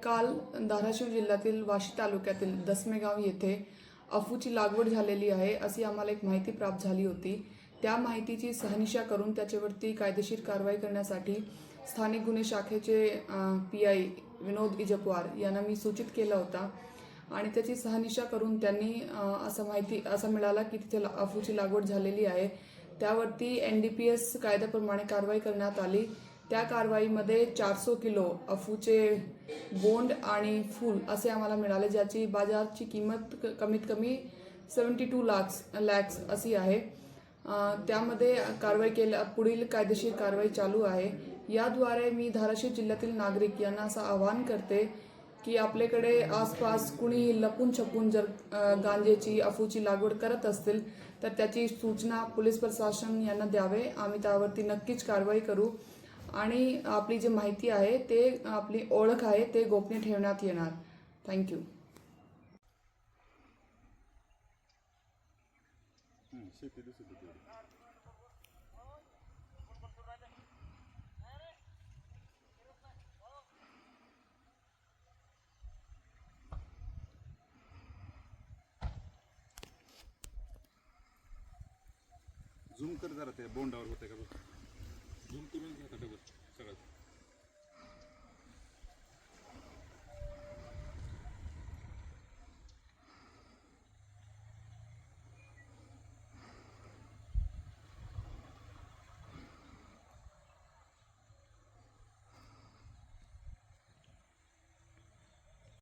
काल धाराशिव जिल्ह्यातील वाशी तालुक्यातील दसमेगाव येथे अफूची लागवड झालेली आहे अशी आम्हाला एक माहिती प्राप्त झाली होती। त्या माहितीची शहानिशा करून त्याच्यावरती कायदेशीर कारवाई करण्यासाठी स्थानिक गुन्हे शाखेचे PI विनोद इजपवार यांना मी सूचित केला होता आणि त्याची शहानिशा करून त्यांनी असं मिळाला की तिथे अफूची लागवड झालेली आहे। त्यावरती NDPS कायद्याप्रमाणे कारवाई करण्यात आली। त्या कारवाईमध्ये 400 किलो अफूचे बोंड आणि फूल असे आम्हाला मिळाले, ज्याची बाजाराची किंमत कमीत कमी 72 लाख अशी आहे। त्यामध्ये पुढील कायदेशीर कारवाई चालू आहे। याद्वारे मी धाराशिव जिल्ह्यातील नागरिक यांना असं आवाहन करते की आपल्याकडे आसपास कुणी लपून छपून जर गांजेची अफूची लागवड करत असतील तर त्याची सूचना पोलीस प्रशासन यांना द्यावे। आम्ही त्यावरती नक्कीच कारवाई करू आणि आपली जी माहिती आहे ते आपली ओळख आहे ते गोपनीय ठेवण्यात येणार। थँक्यू। झूम कर जरा, ते बोंडावर होते का? झूम करून घ्या सगळं।